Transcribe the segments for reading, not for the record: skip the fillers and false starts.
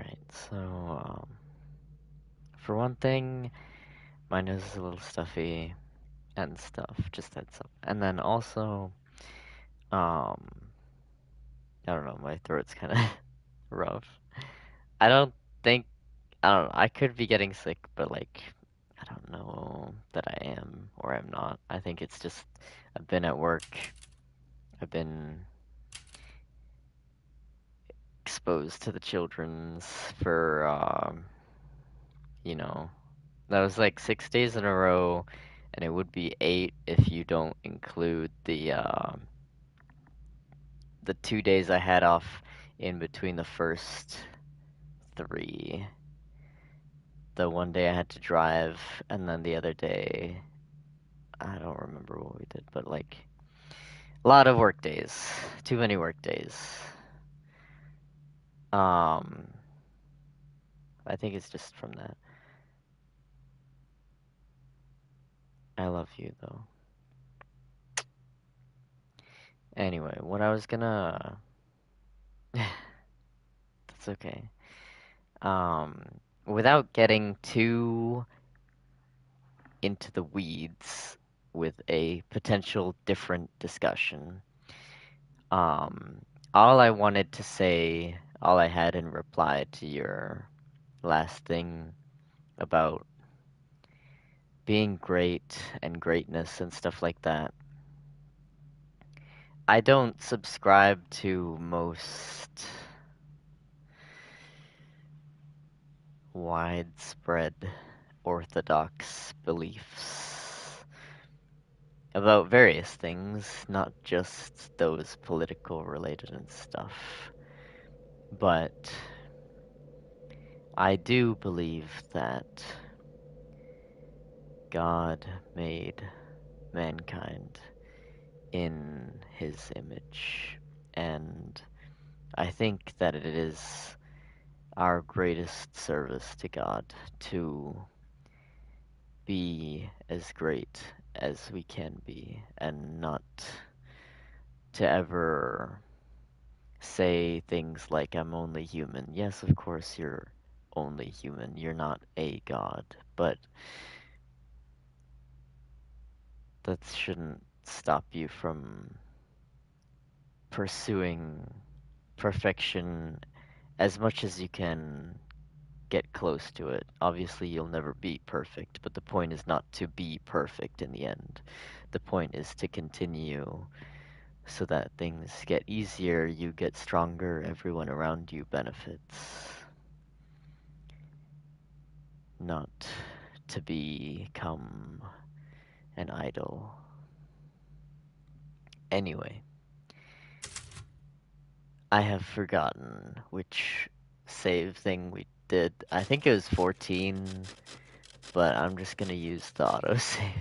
Alright, so, for one thing, my nose is a little stuffy and stuff, just heads up. And then also, um, I don't know, my throat's kind of rough. I don't think, I don't know, I could be getting sick, but like, I don't know that I am or I'm not. I think it's just, I've been at work, I've been exposed to the children's for, you know, that was like 6 days in a row, and it would be 8 if you don't include the 2 days I had off in between the first 3. The one day I had to drive, and then the other day, I don't remember what we did, but like a lot of work days, too many work days. Um, I think it's just from that. I love you though. Anyway, what I was gonna, that's okay. Um, without getting too into the weeds with a potential different discussion, um, all I wanted to say, all I had in reply to your last thing about being great and greatness and stuff like that, I don't subscribe to most widespread orthodox beliefs about various things, not just those political related and stuff. But I do believe that God made mankind in his image, and I think that it is our greatest service to God to be as great as we can be and not to ever say things like I'm only human. Yes, of course you're only human. You're not a god, but that shouldn't stop you from pursuing perfection as much as you can get close to it. Obviously, you'll never be perfect, but the point is not to be perfect in the end. The point is to continue so that things get easier, you get stronger, everyone around you benefits. Not to become an idol. Anyway, I have forgotten which save thing we did. I think it was 14, but I'm just gonna use the autosave.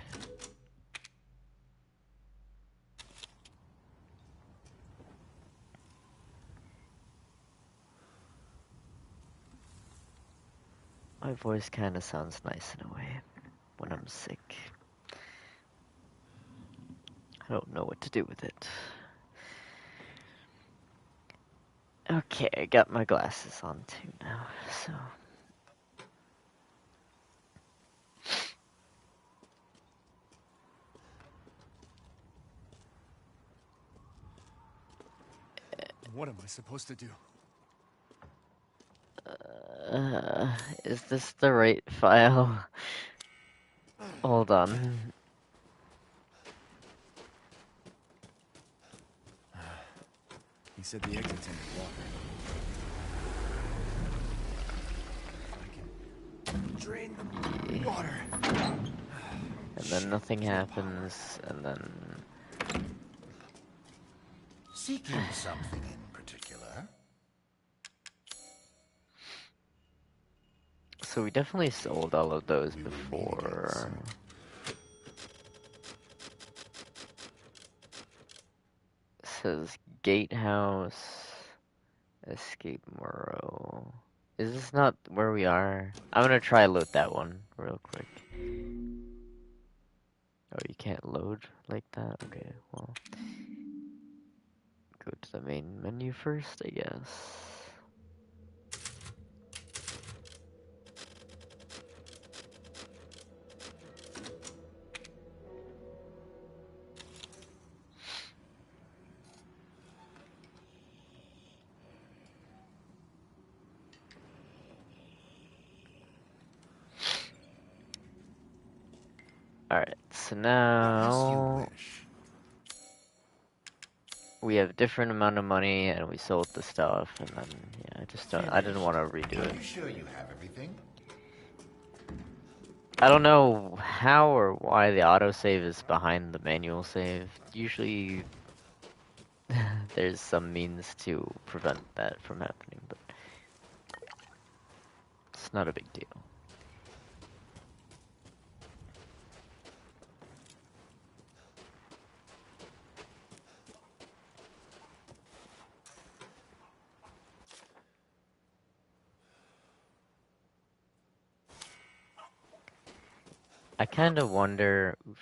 My voice kinda sounds nice in a way when I'm sick. I don't know what to do with it. Okay, I got my glasses on too now, so. What am I supposed to do? Is this the right file? Hold on. He said the exit's in the water. If I can drain the water. And then nothing happens, and then... Seeking something in particular? So we definitely sold all of those We will meet again before. soon. It says Gatehouse, Escape Morrow. Is this not where we are? I'm gonna try load that one real quick. Oh, you can't load like that? Okay, well. Go to the main menu first, I guess. Alright, so As you now wish. we have a different amount of money and we sold the stuff and then yeah, I didn't want Finished. to redo Are it. you sure you have everything? I don't know how or why the autosave is behind the manual save. Usually there's some means to prevent that from happening, but it's not a big deal. I kind of wonder. Oof.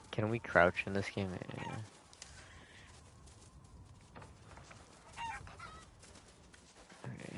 Can we crouch in this game? Yeah. Okay.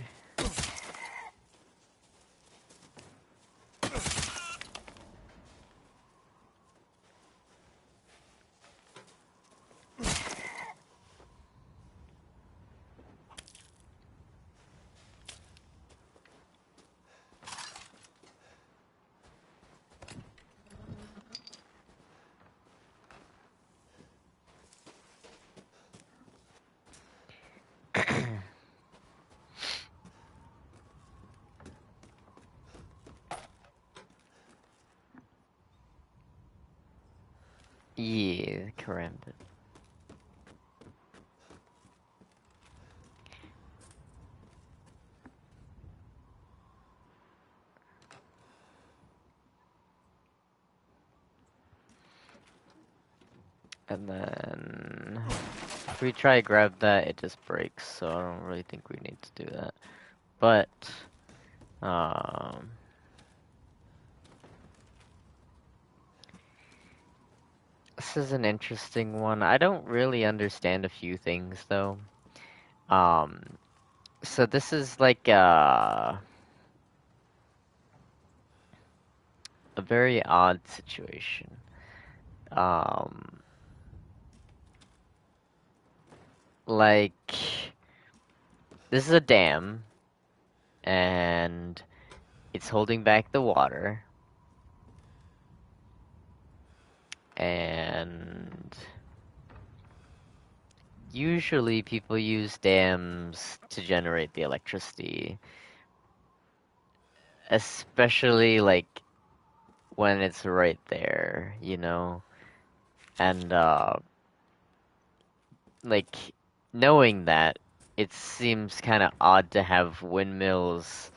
Yeah, karambit. And then if we try grab that, it just breaks, so I don't really think we need to do that. But um this is an interesting one. I don't really understand a few things though. Um so this is like a very odd situation. Um like this is a dam and it's holding back the water and usually people use dams to generate the electricity, especially like when it's right there, you know? And like knowing that, it seems kind of odd to have windmills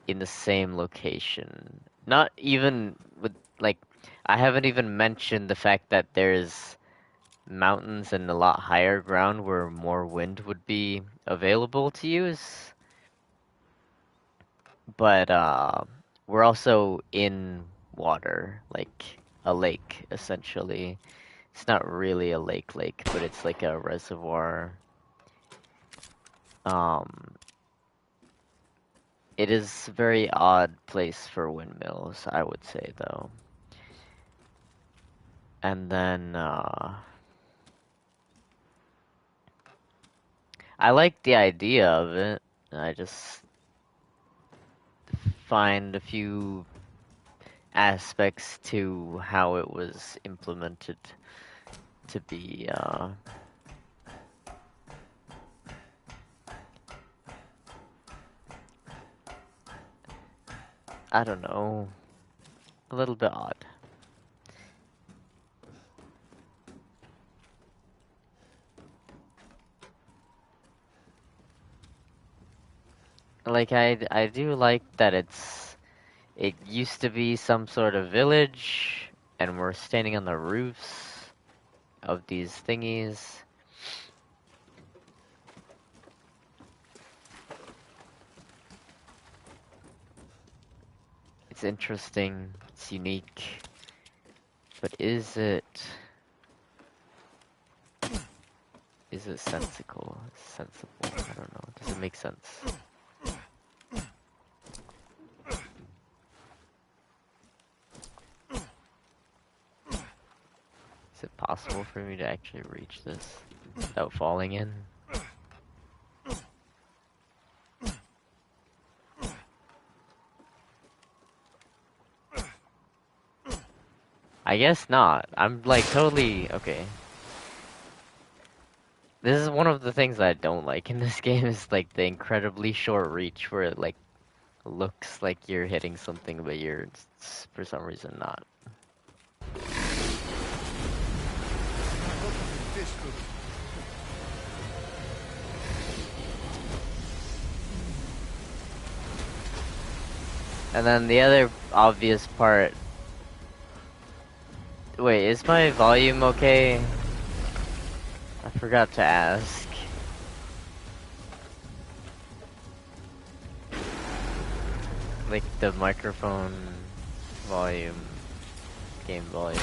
in the same location. Not even with like I haven't even mentioned the fact that there's mountains and a lot higher ground where more wind would be available to use. But we're also in water, like a lake essentially. It's not really a lake, but it's like a reservoir. Um, it is a very odd place for windmills, I would say though. And then I like the idea of it. I just find a few aspects to how it was implemented to be I don't know, a little bit odd. Like I do like that it used to be some sort of village and we're standing on the roofs of these thingies. It's interesting, it's unique, but is it sensible? Sensible? I don't know. Does it make sense? Is it possible for me to actually reach this without falling in? I guess not. I'm like totally okay. This is one of the things that I don't like in this game is like the incredibly short reach where it like looks like you're hitting something but you're for some reason not. Fish food. And then the other obvious part. Wait, is my volume okay? I forgot to ask. Like the microphone volume, game volume.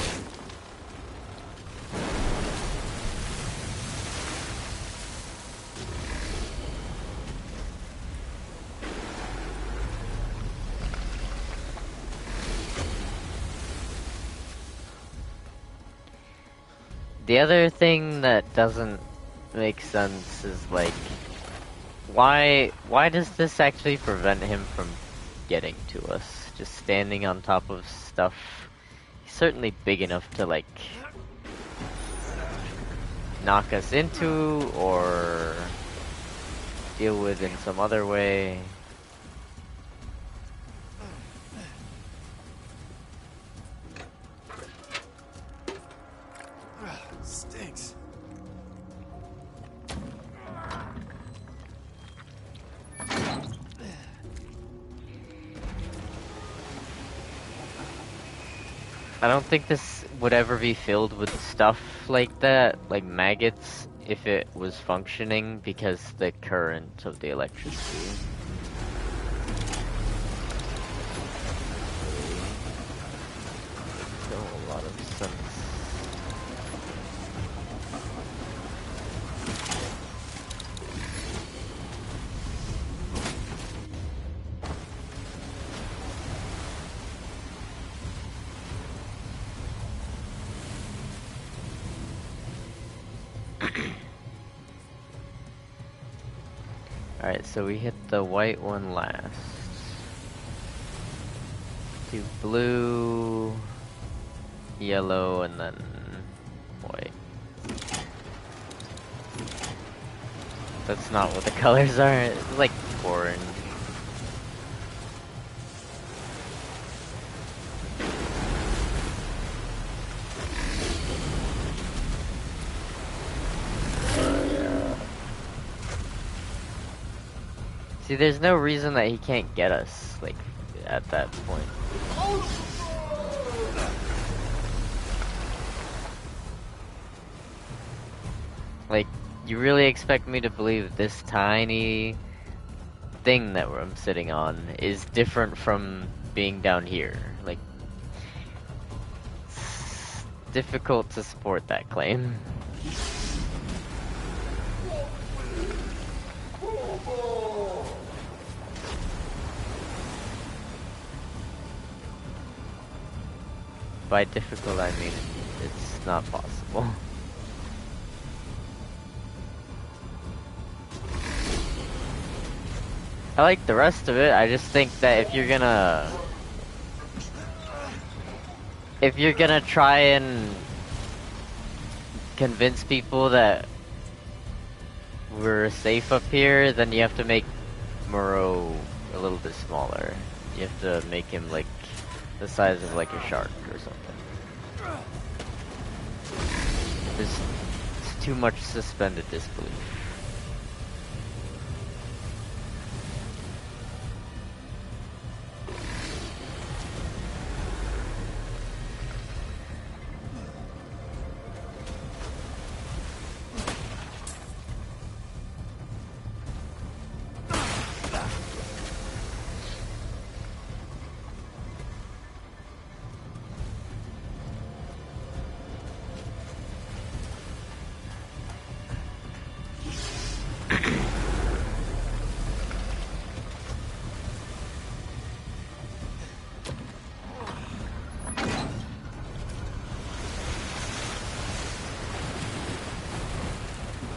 The other thing that doesn't make sense is like, why does this actually prevent him from getting to us? Just standing on top of stuff. He's certainly big enough to like knock us into or deal with in some other way. Stinks. I don't think this would ever be filled with stuff like that, like maggots, if it was functioning because the current of the electricity. Still a lot of sense. Alright, so we hit the white one last. Do blue, yellow, and then white. That's not what the colors are, it's like orange. See, there's no reason that he can't get us, like, at that point. Like, you really expect me to believe this tiny thing that I'm sitting on is different from being down here? Like, it's difficult to support that claim. By difficult, I mean it's not possible. I like the rest of it, I just think that if you're gonna try and convince people that we're safe up here, then you have to make Moreau a little bit smaller. You have to make him like the size of like a shark or something. There's too much suspended disbelief.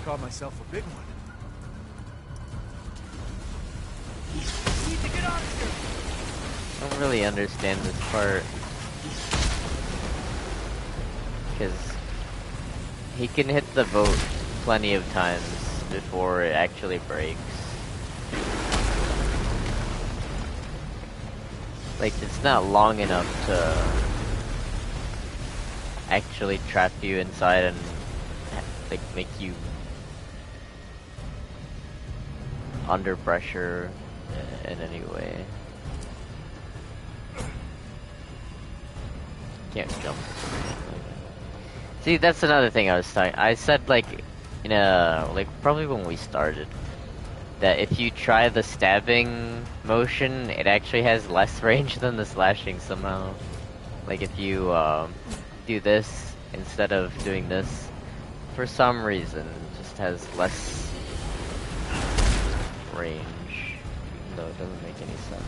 Caught myself a big one. Need to get out of here. I don't really understand this part. because he can hit the boat plenty of times before it actually breaks. Like, it's not long enough to actually trap you inside and, like, make you under pressure in any way. Can't jump. See, that's another thing I was talking. I said, like, probably when we started, that if you try the stabbing motion, it actually has less range than the slashing somehow. Like, if you, do this instead of doing this, for some reason, it just has less range, even though it doesn't make any sense.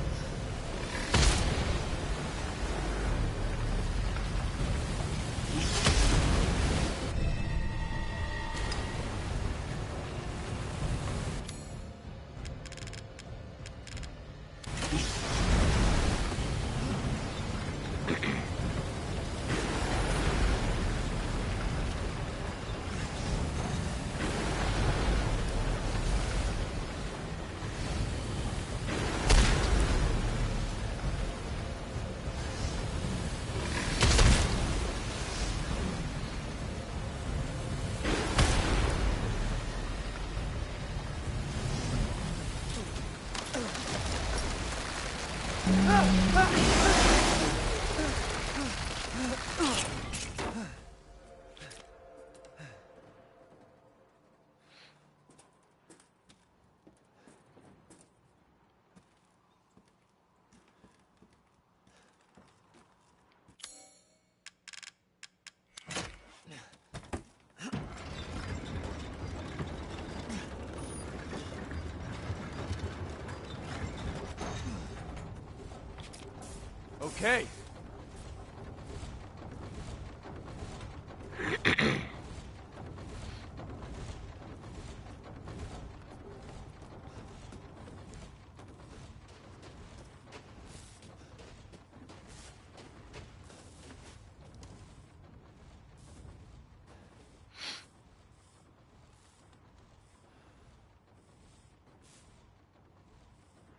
Okay.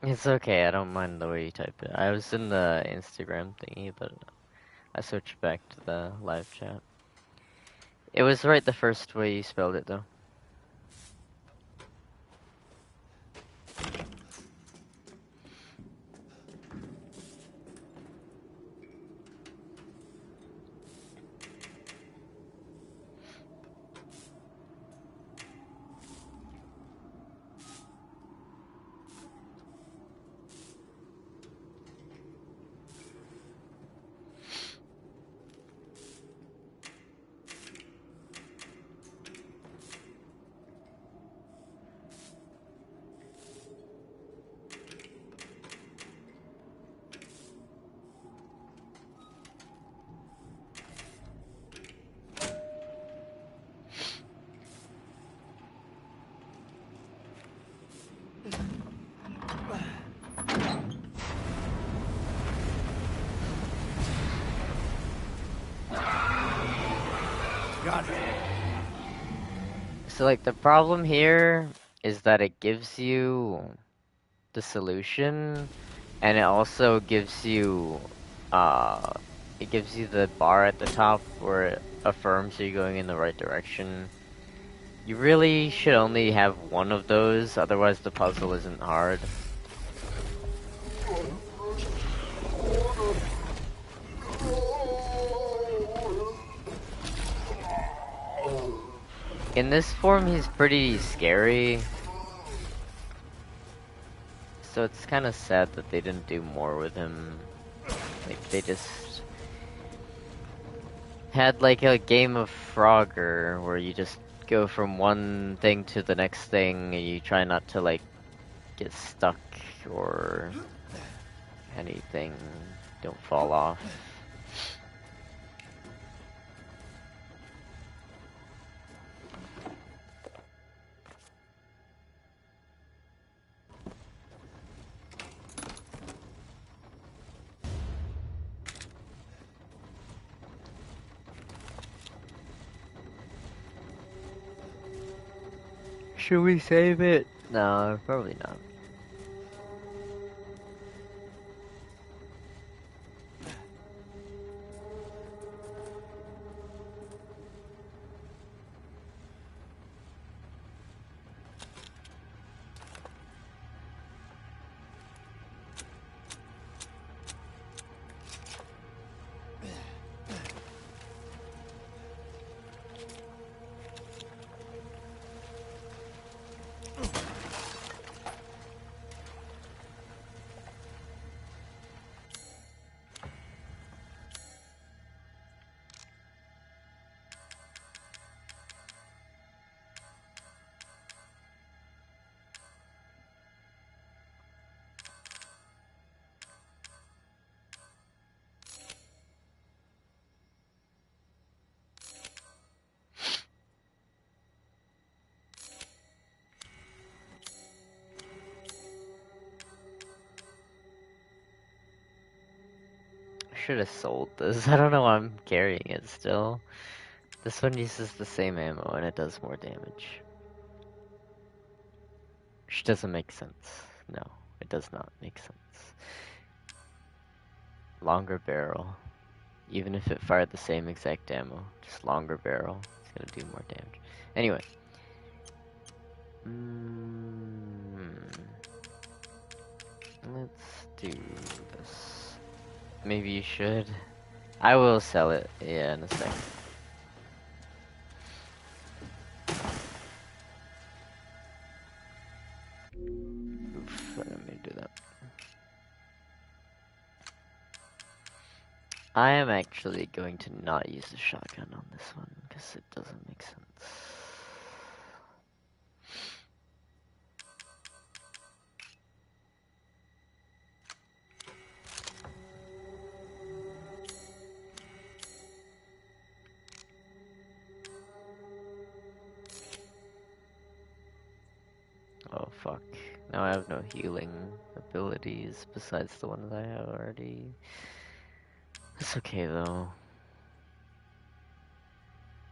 It's okay, I don't mind the way you type it. I was in the Instagram thingy, but I switched back to the live chat. It was right the first way you spelled it, though. Got it. So, like, the problem here is that it gives you the solution, and it also gives you, it gives you the bar at the top where it affirms you're going in the right direction. You really should only have one of those, otherwise the puzzle isn't hard. In this form, he's pretty scary. So it's kind of sad that they didn't do more with him. Like, they just had like a game of Frogger where you just go from one thing to the next thing and you try not to like get stuck or anything. Don't fall off. Should we save it? No, probably not. Should have sold this. I don't know why I'm carrying it still. This one uses the same ammo and it does more damage. Which doesn't make sense. No, it does not make sense. Longer barrel. Even if it fired the same exact ammo, just longer barrel, it's gonna do more damage. Anyway. Let's do this. Maybe you should. I will sell it, yeah, in a second. Oof, I didn't mean to do that. I am actually going to not use the shotgun on this one, because it doesn't make sense. Oh fuck. Now I have no healing abilities besides the one that I have already. That's okay though.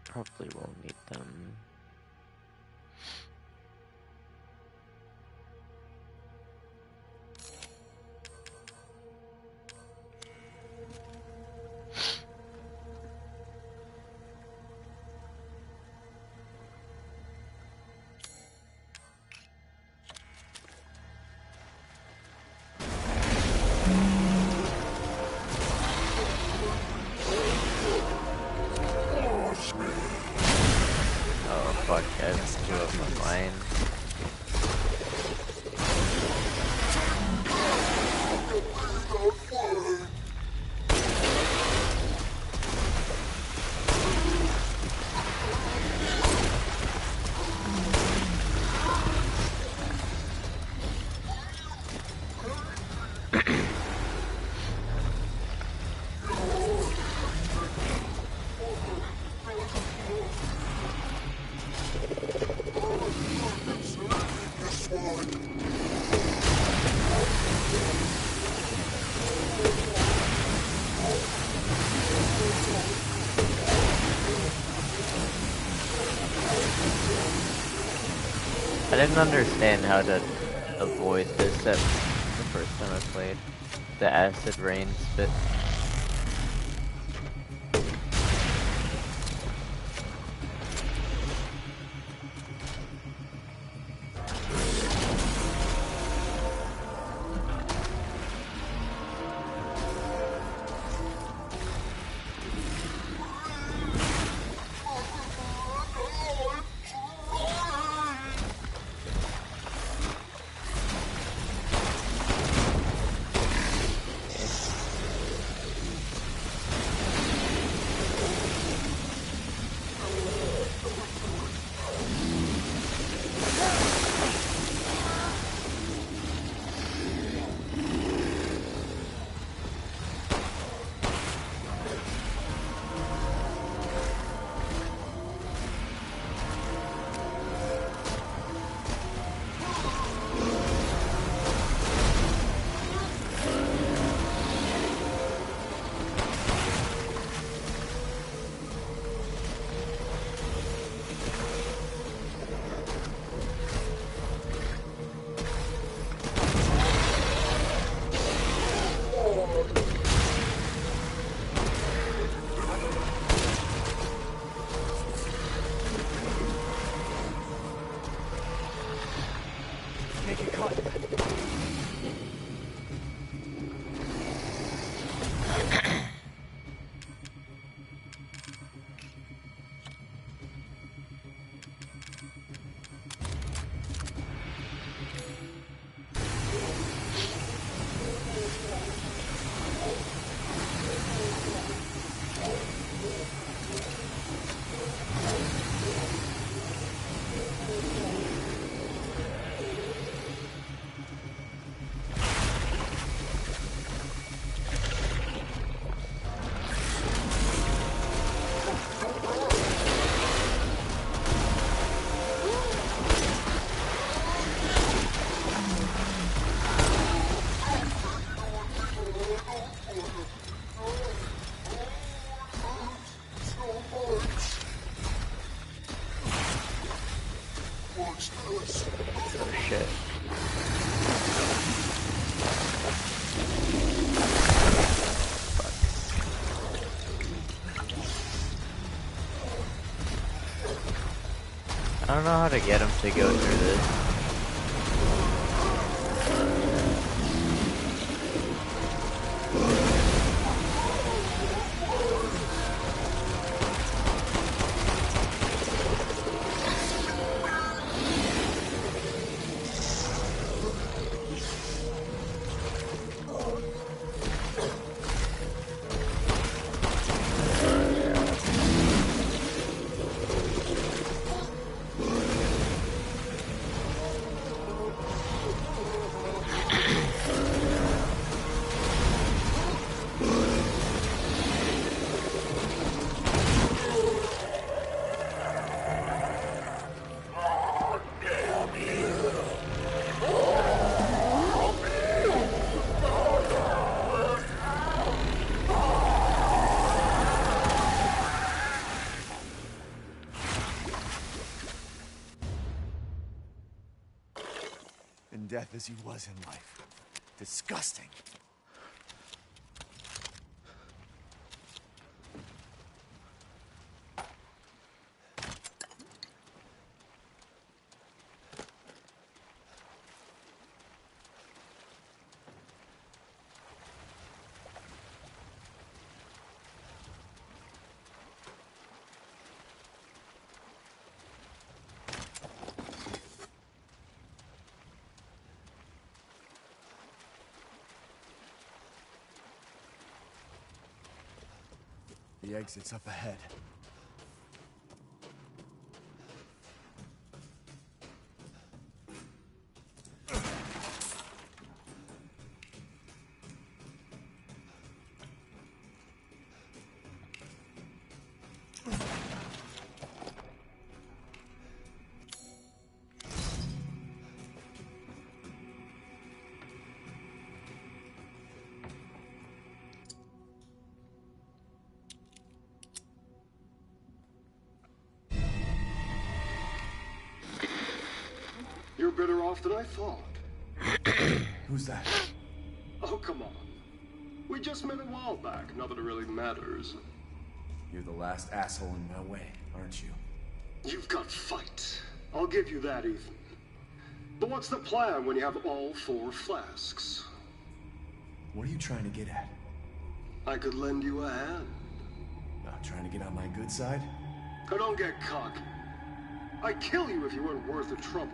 Probably won't need them. Oh fuck, I just blew up my mine. I didn't understand how to avoid this at the first time I played. The acid rain spit. I don't know how to get him to go through this. In death as he was in life. Disgusting. The exit's up ahead. You're better off than I thought. Who's that? Oh, come on. We just met a while back, not that it really matters. You're the last asshole in my way, aren't you? You've got fight. I'll give you that, Ethan. But what's the plan when you have all 4 flasks? What are you trying to get at? I could lend you a hand. Not trying to get on my good side? I don't get cocky. I'd kill you if you weren't worth the trouble.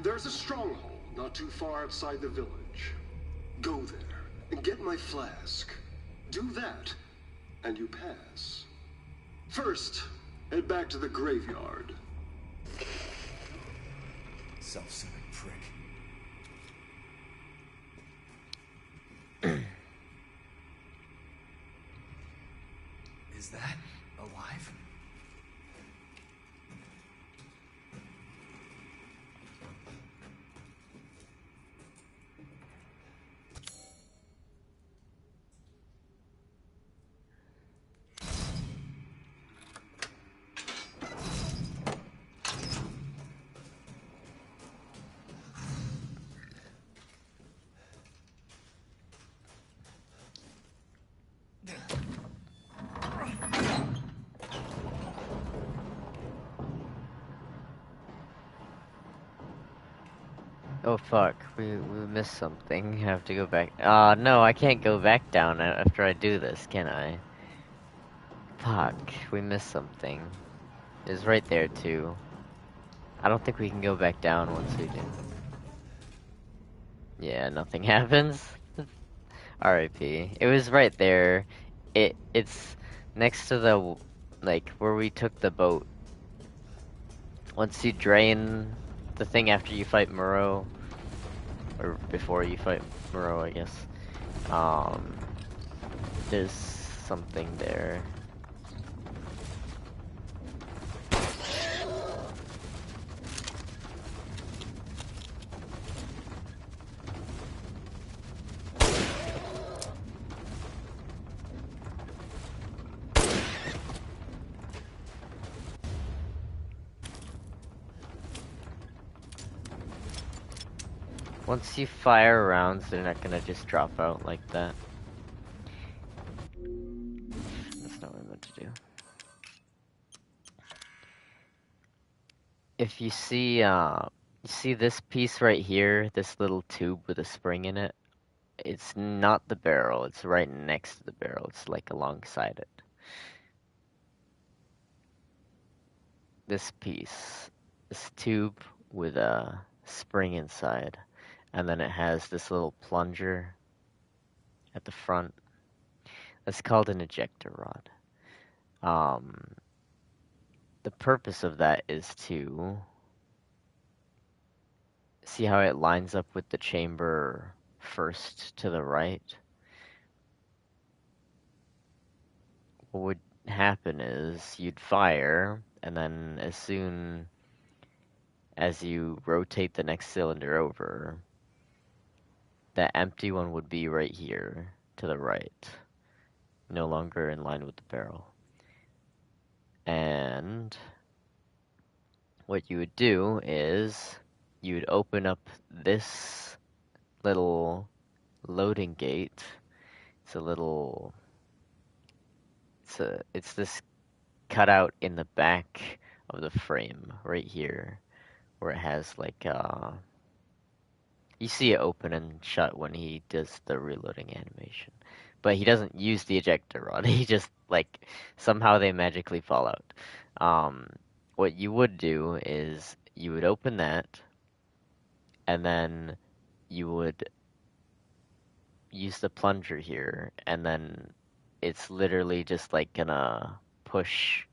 There's a stronghold not too far outside the village. Go there and get my flask. Do that, and you pass. First, head back to the graveyard. Self-centered prick. Is that alive? Oh fuck, we missed something. Have to go back. No, I can't go back down after I do this, can I? Fuck, we missed something. It's right there too. I don't think we can go back down once we do. Yeah, nothing happens. R.I.P. It was right there. It's next to the, like, where we took the boat. Once you drain the thing after you fight Muro, or before you fight Muro, I guess, there's something there. Once you fire rounds, they're not gonna just drop out like that. That's not what I meant to do. if you see this piece right here, this little tube with a spring in it, it's not the barrel, it's right next to the barrel. It's like alongside it. This piece, this tube with a spring inside, and then it has this little plunger at the front. That's called an ejector rod. The purpose of that is to see how it lines up with the chamber first to the right. What would happen is you'd fire, and then as soon as you rotate the next cylinder over, that empty one would be right here to the right, no longer in line with the barrel. And what you would do is you would open up this little loading gate. It's this cutout in the back of the frame right here where it has like you see it open and shut when he does the reloading animation. But he doesn't use the ejector rod. He just like somehow they magically fall out. What you would do is you would open that, and then you would use the plunger here, and then it's literally just like gonna push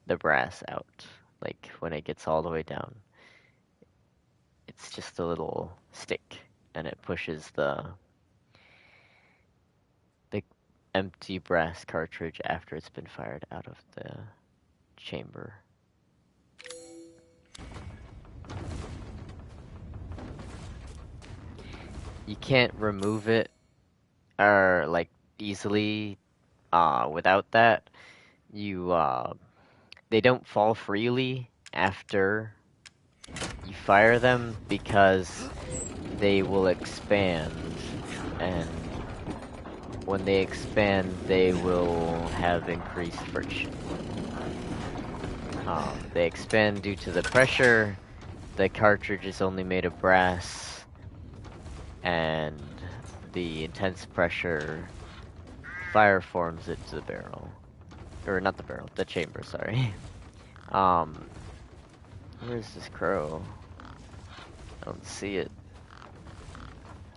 the brass out, like when it gets all the way down. It's just a little stick, and it pushes the empty brass cartridge after it's been fired out of the chamber. You can't remove it or like easily without that. They don't fall freely after you fire them because they will expand, and when they expand they will have increased friction. They expand due to the pressure. The cartridge is only made of brass, and the intense pressure fire forms it to the barrel. Or not the barrel, the chamber, sorry. Where's this crow? I don't see it.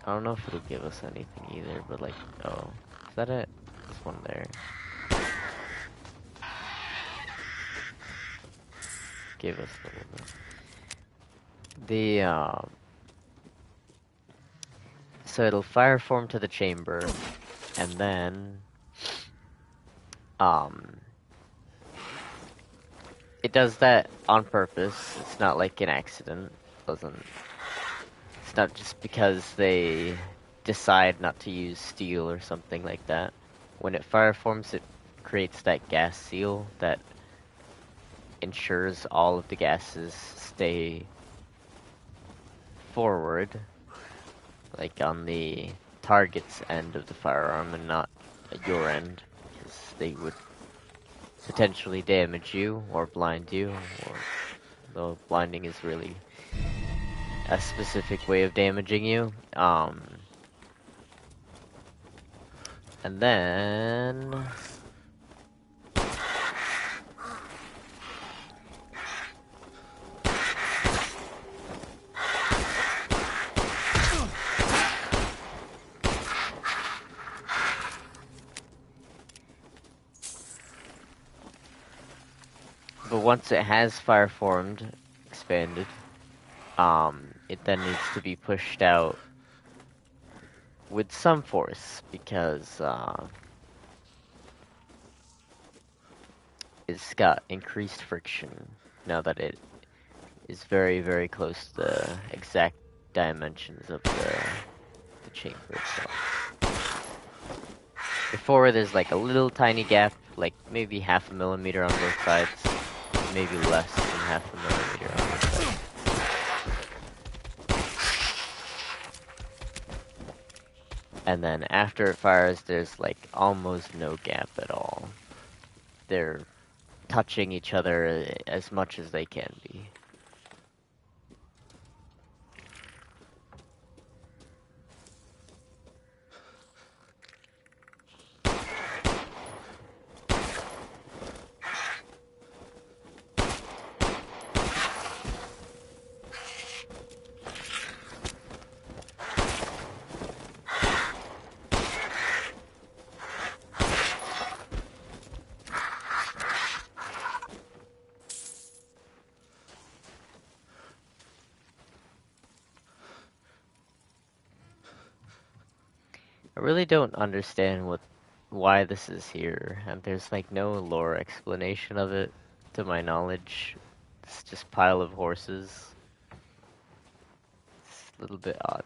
I don't know if it'll give us anything either, but like, oh, is that it? There's one there. Give us a little bit. So it'll fire form to the chamber, and then, it does that on purpose. It's not like an accident. It's not just because they decide not to use steel or something like that. When it fire forms, it creates that gas seal that ensures all of the gases stay forward, like on the target's end of the firearm and not at your end, because they would potentially damage you or blind you, or though blinding is really a specific way of damaging you. And then but once it has fire formed, expanded, it then needs to be pushed out with some force because it's got increased friction now that it is very, very close to the exact dimensions of the chamber itself. Before, there's like a little tiny gap, like maybe 0.5 millimeter on both sides, maybe less than 0.5 millimeter on both sides. And then after it fires, there's like almost no gap at all. They're touching each other as much as they can be. I really don't understand why this is here, and there's like no lore explanation of it, to my knowledge. It's just pile of horses. It's a little bit odd.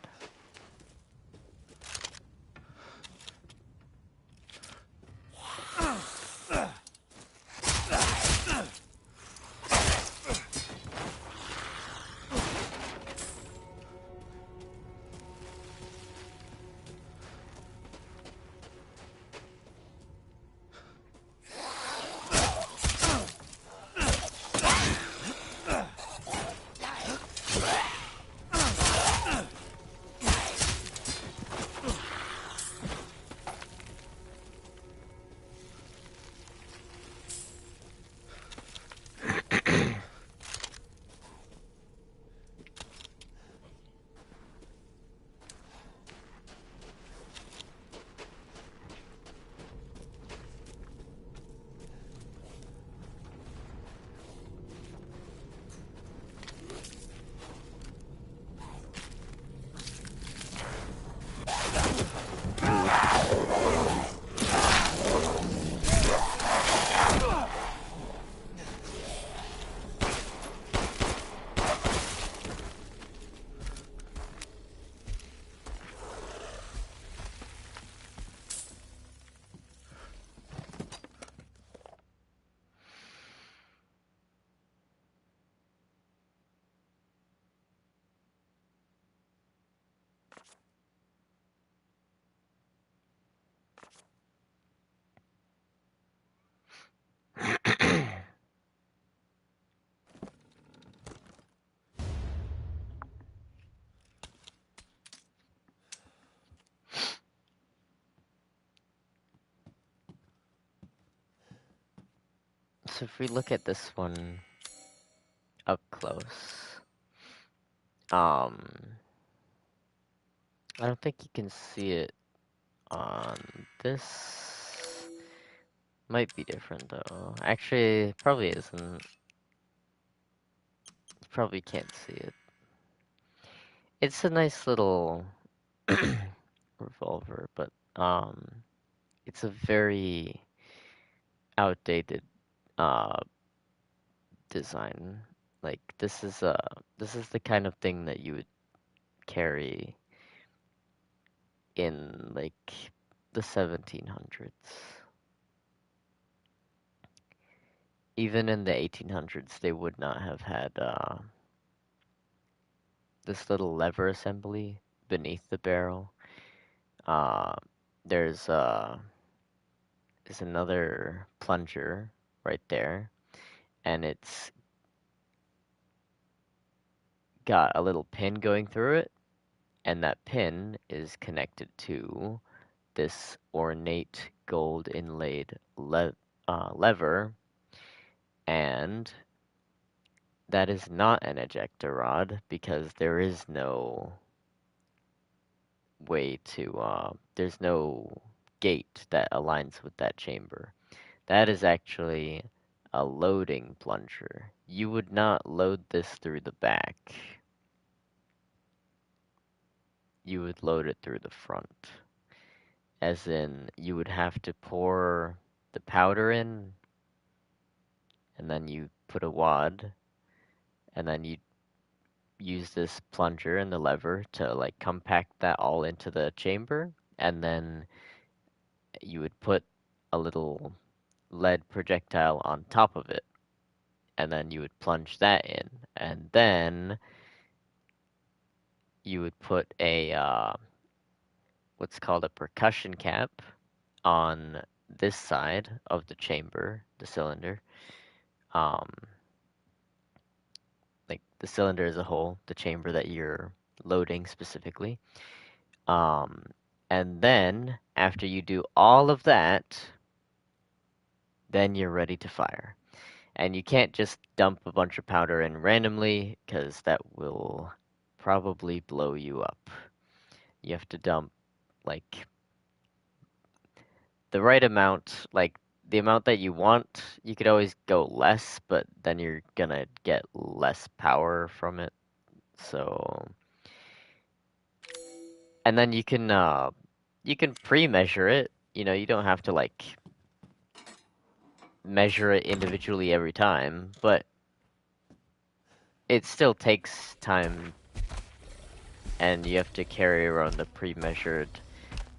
So if we look at this one up close, um, I don't think you can see it on this. Might be different though. Actually, it probably isn't. You probably can't see it. It's a nice little revolver, but it's a very outdated uh design. Like this is the kind of thing that you would carry in like the 1700s. Even in the 1800s, they would not have had this little lever assembly beneath the barrel. Uh, there's is another plunger right there, and it's got a little pin going through it, and that pin is connected to this ornate gold inlaid lever, and that is not an ejector rod because there is no way to, there's no gate that aligns with that chamber. That is actually a loading plunger. You would not load this through the back. You would load it through the front. As in, you would have to pour the powder in, and then you put a wad, and then you use this plunger and the lever to like compact that all into the chamber, and then you would put a little lead projectile on top of it, and then you would plunge that in, and then you would put a what's called a percussion cap on this side of the chamber, the cylinder, um, like the cylinder as a whole, the chamber that you're loading specifically. Um, and then after you do all of that, then you're ready to fire. And you can't just dump a bunch of powder in randomly, because that will probably blow you up. You have to dump, like, the right amount, like, the amount that you want. You could always go less, but then you're gonna get less power from it. So, and then you can pre-measure it. You know, you don't have to, like, measure it individually every time, but it still takes time, and you have to carry around the pre-measured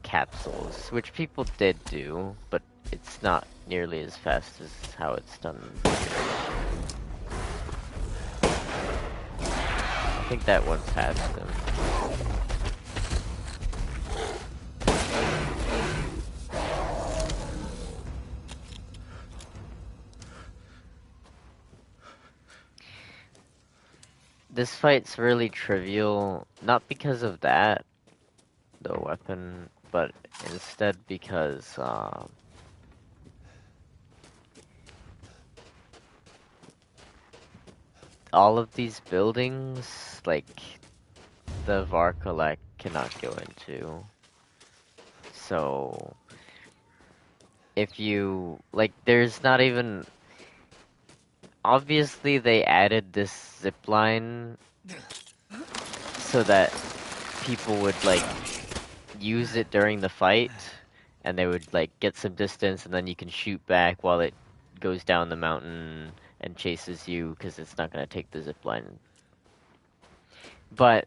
capsules, which people did do, but it's not nearly as fast as how it's done here. I think that one's half them. This fight's really trivial, not because of that, the weapon, but instead because all of these buildings, like, the Varkolak cannot go into. So, if you, like, there's not even, obviously they added this zip line so that people would, like, use it during the fight, and they would, like, get some distance, and then you can shoot back while it goes down the mountain and chases you, because it's not going to take the zip line. But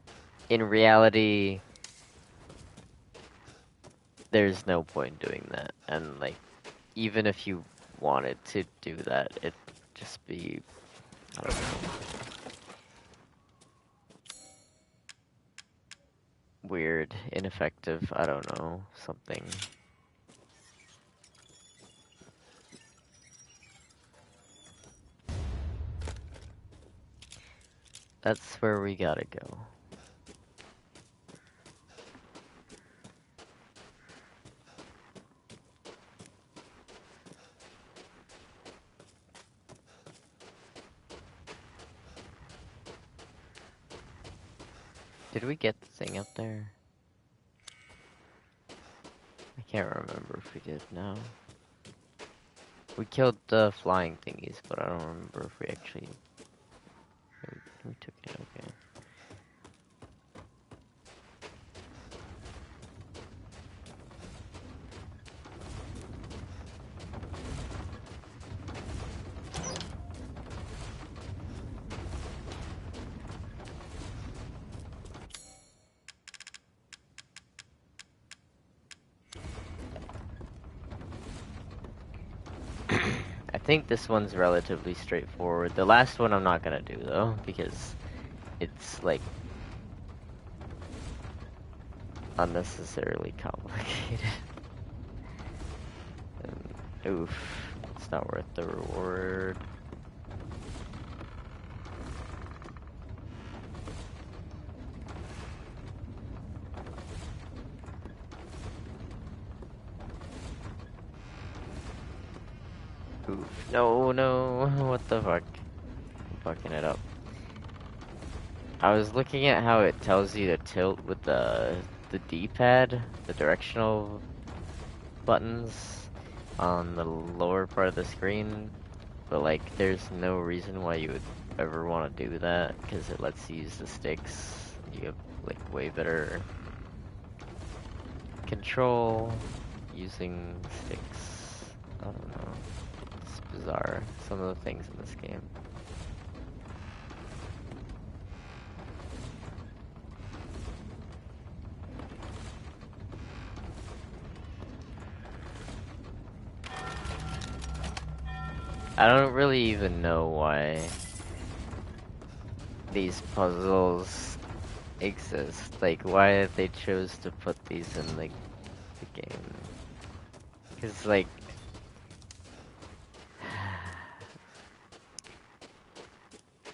in reality, there's no point doing that, and, like, even if you wanted to do that, it'd just be, I don't know, weird, ineffective, I don't know, something. That's where we gotta go. Did we get the thing up there? I can't remember if we did, no. We killed the flying thingies, but I don't remember if we actually... We took it, okay. I think this one's relatively straightforward. The last one I'm not gonna do, though, because it's, like, unnecessarily complicated. And, oof, it's not worth the reward. Oof, no, no, what the fuck? I'm fucking it up. I was looking at how it tells you to tilt with the D-pad, the directional buttons on the lower part of the screen, but, like, there's no reason why you would ever want to do that, because it lets you use the sticks. You have, like, way better control using sticks. I don't know. It's bizarre, some of the things in this game. I don't really even know why these puzzles exist. Like, why they chose to put these in, like, the game. Because, like,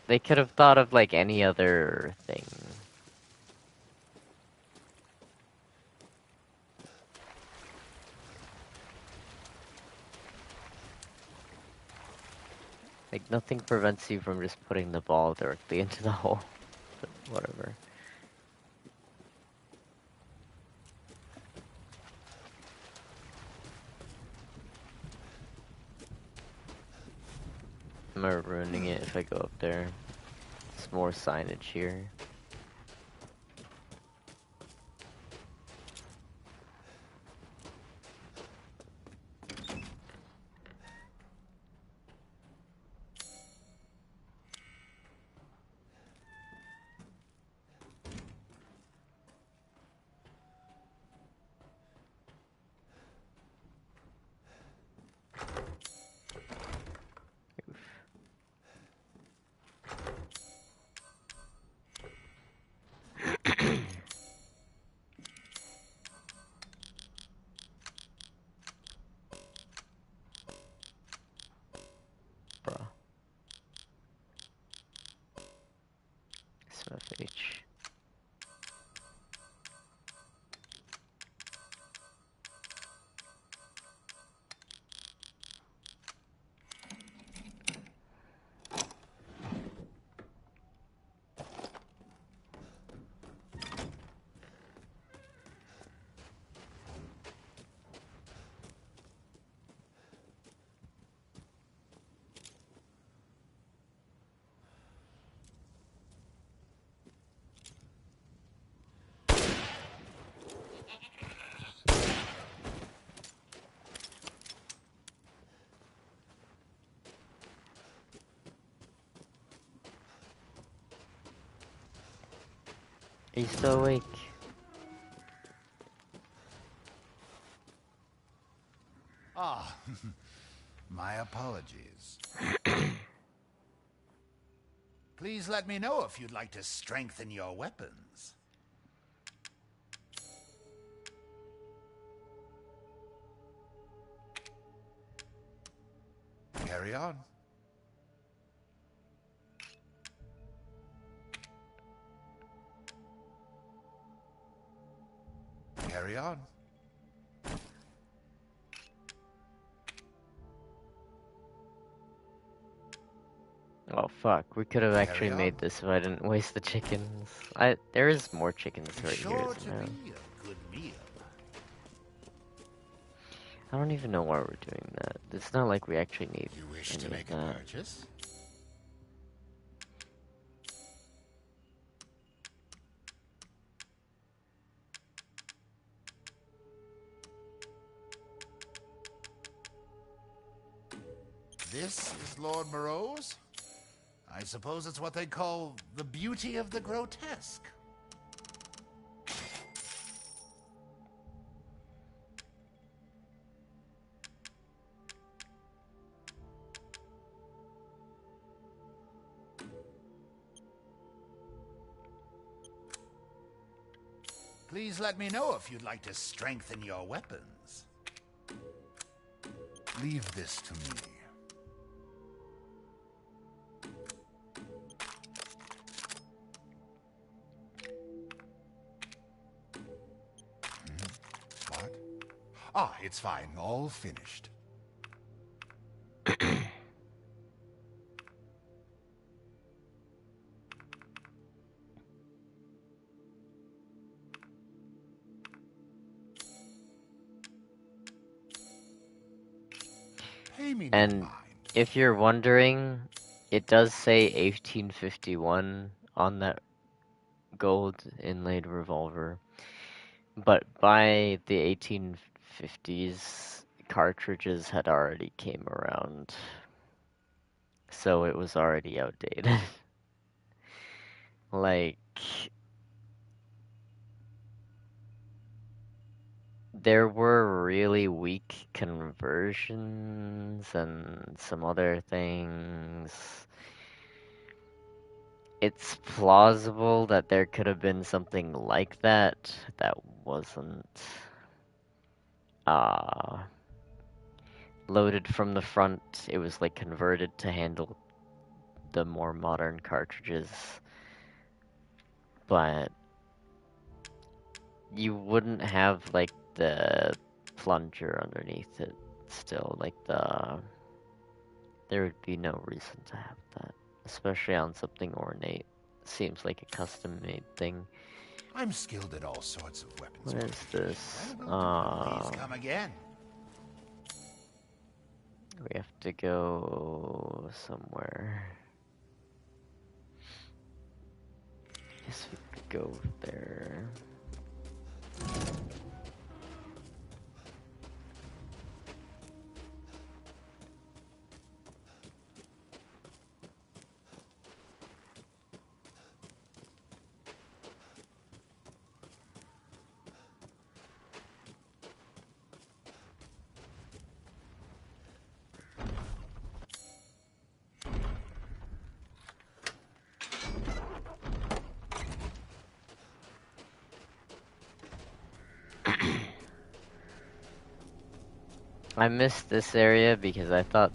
They could have thought of like any other thing. Like nothing prevents you from just putting the ball directly into the hole. But whatever. Am I ruining it if I go up there? It's more signage here. Bruh. SMFH. Are you still awake? Ah, my apologies. Please let me know if you'd like to strengthen your weapons. Carry on. Carry on. Oh fuck, we could have actually Carry on. made this if I didn't waste the chickens. There is more chickens right here, Sure isn't to there? be a good meal. I don't even know why we're doing that. It's not like we actually need You wish any to of make a that. purchase? This is Lord Moreau's? I suppose it's what they call the beauty of the grotesque. Please let me know if you'd like to strengthen your weapons. Leave this to me. What? Ah, it's fine. All finished. Pay me no And mind. if you're wondering, it does say 1851 on that gold inlaid revolver. But by the 1850s, cartridges had already came around. So it was already outdated. Like, there were really weak conversions and some other things. It's plausible that there could have been something like that that wasn't uh, loaded from the front. It was like converted to handle the more modern cartridges, but you wouldn't have like the plunger underneath it still, like there would be no reason to have that, especially on something ornate. Seems like a custom made thing. I'm skilled at all sorts of weapons. What is this? When will please come again? We have to go somewhere. Guess we could go there. I missed this area because I thought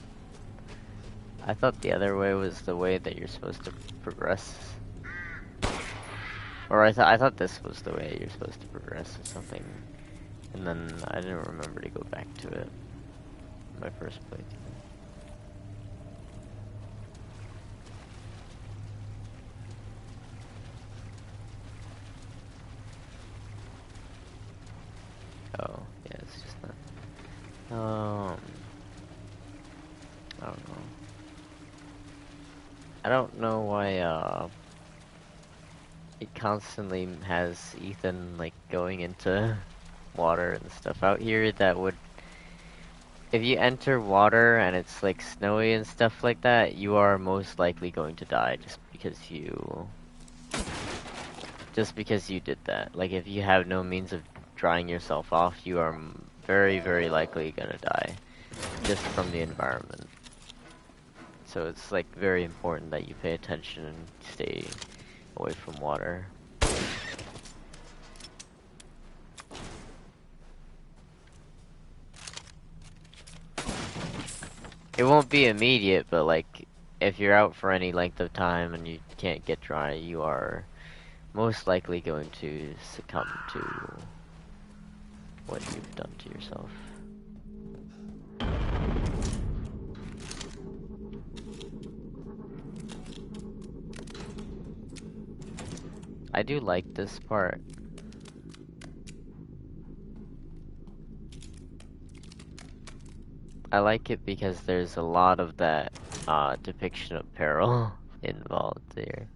the other way was the way that you're supposed to progress. Or I thought this was the way you're supposed to progress or something. And then I didn't remember to go back to it. My first playthrough. Oh, yeah, it's just that. I don't know. I don't know why, it constantly has Ethan, like, going into water and stuff out here that would... If you enter water and it's, like, snowy and stuff like that, you are most likely going to die just because you... Just because you did that. Like, if you have no means of drying yourself off, you are very, very likely gonna die. Just from the environment. So it's, like, very important that you pay attention and stay away from water. It won't be immediate, but, like, if you're out for any length of time and you can't get dry, you are most likely going to succumb to what you've done to yourself. I do like this part. I like it because there's a lot of that depiction of peril involved there.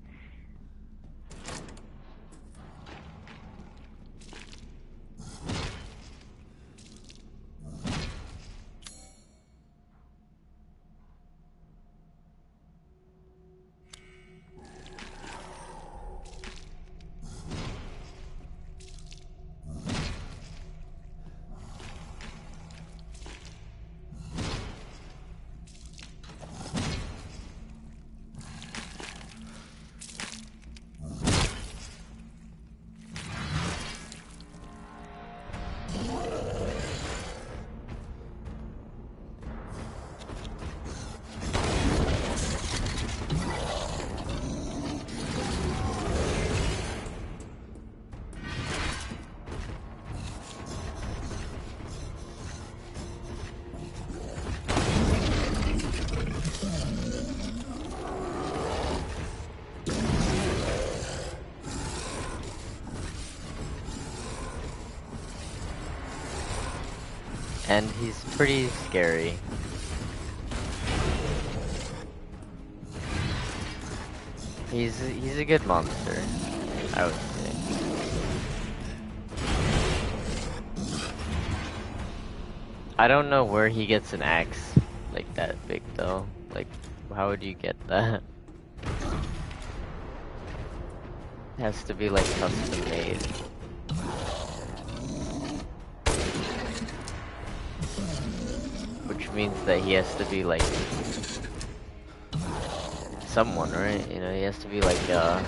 And he's pretty scary. He's a good monster, I would say. I don't know where he gets an axe like that big though. Like, how would you get that? It has to be like custom made. Which means that he has to be like someone, right? You know, he has to be like a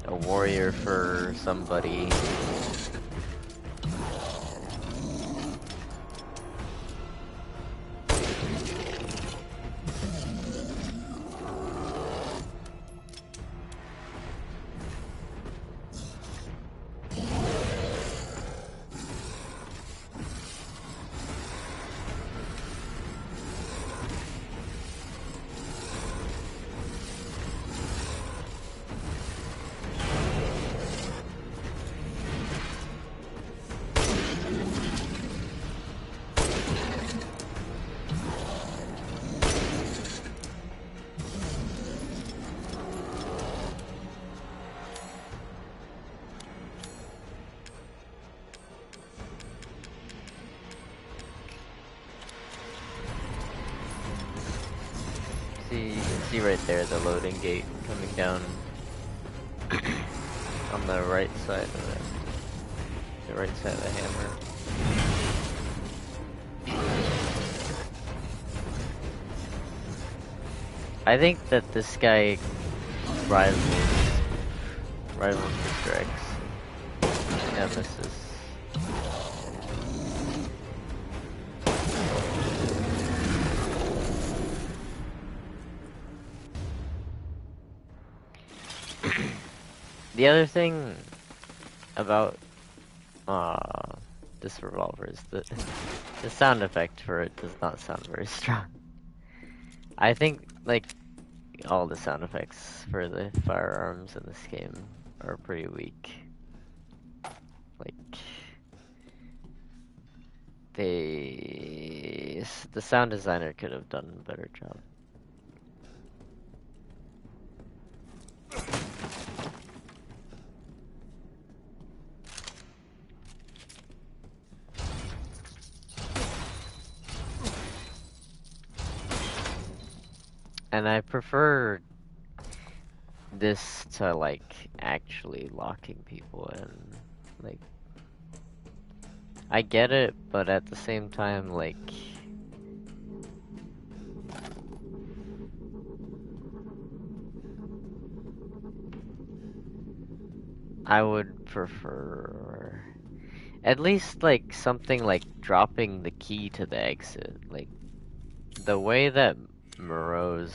warrior for somebody. See, you can see right there the loading gate coming down on the right side of the right side of the hammer. I think that this guy rivals Mr. X Nemesis. The other thing about this revolver is that the sound effect for it does not sound very strong. I think like all the sound effects for the firearms in this game are pretty weak. Like the sound designer could have done a better job. And I prefer this to like actually locking people in. Like I get it, but at the same time, like I would prefer at least like something like dropping the key to the exit. Like the way that Moreau's,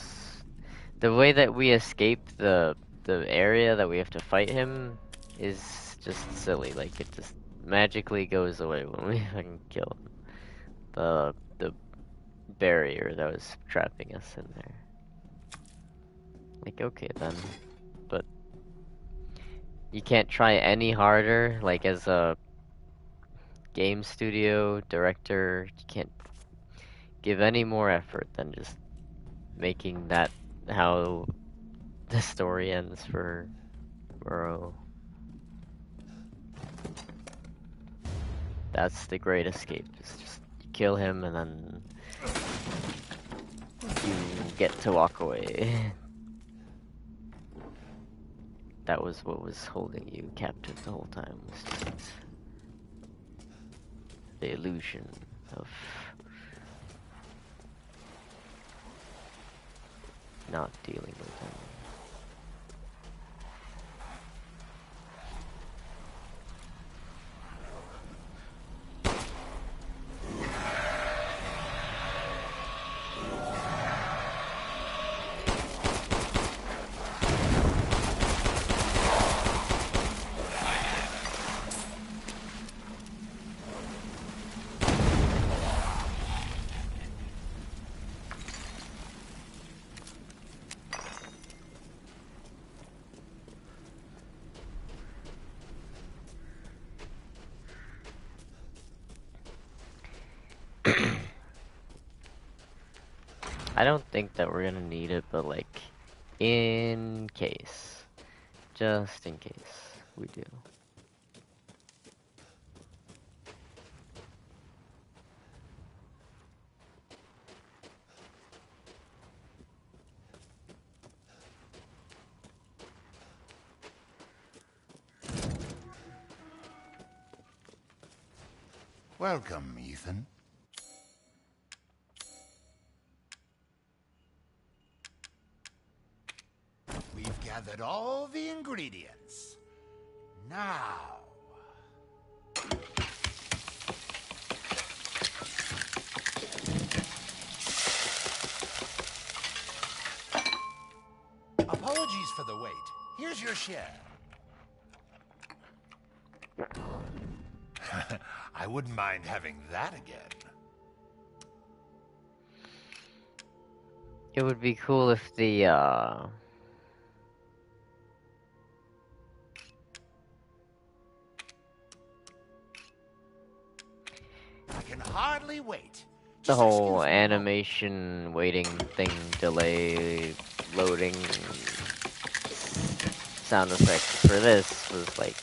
the way that we escape the area that we have to fight him is just silly. Like it just magically goes away when we fucking kill him. The barrier that was trapping us in there. Like okay then, but you can't try any harder. Like as a game studio director, you can't give any more effort than just making that how the story ends for Burrow. That's the great escape. It's just you kill him and then you get to walk away. That was what was holding you captive the whole time. Was just the illusion of not dealing with him. I don't think that we're gonna need it, but like, in case. Just in case we do. Welcome, Ethan. We've gathered all the ingredients. Now... Apologies for the wait. Here's your share. I wouldn't mind having that again. It would be cool if the I can hardly wait. the Just whole excuse me a moment. animation waiting thing, delay, loading sound effects for this was like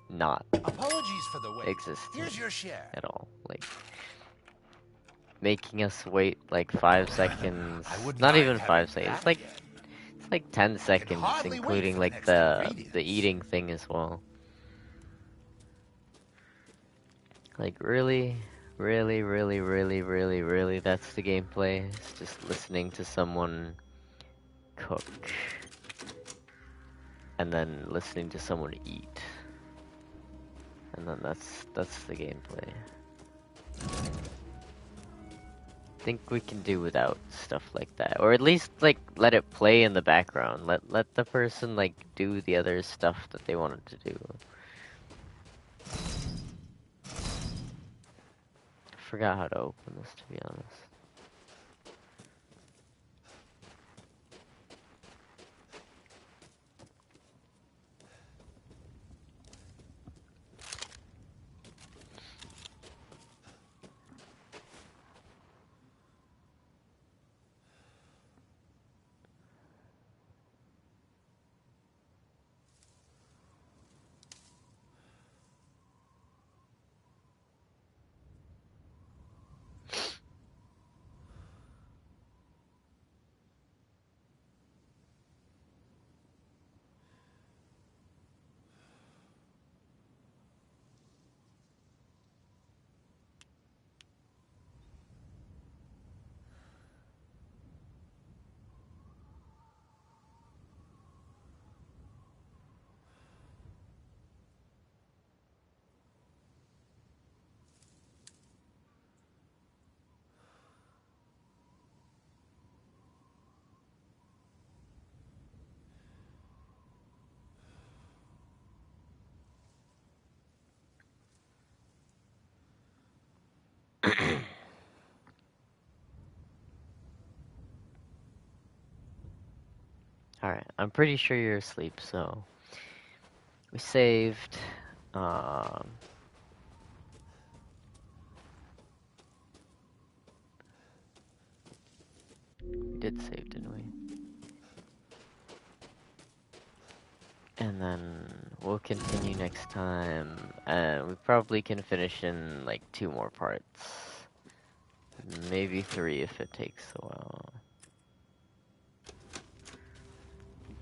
not Apologies for the wait. existent Here's your share. at all. Like making us wait like 5 seconds. I wouldn't Not mind even having 5 seconds. that again. It's like 10 I can seconds, hardly wait including for the like next the ingredients. eating thing as well. Like really, really, that's the gameplay. It's just listening to someone cook and then listening to someone eat. And then that's the gameplay. Think we can do without stuff like that, or at least like let it play in the background. Let the person like do the other stuff that they wanted to do. I forgot how to open this, to be honest. Alright, I'm pretty sure you're asleep, so we saved. Um, we did save, didn't we? And then we'll continue next time, and we probably can finish in like 2 more parts. Maybe 3 if it takes a while.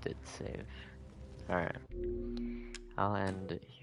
Did save. Alright. I'll end it here.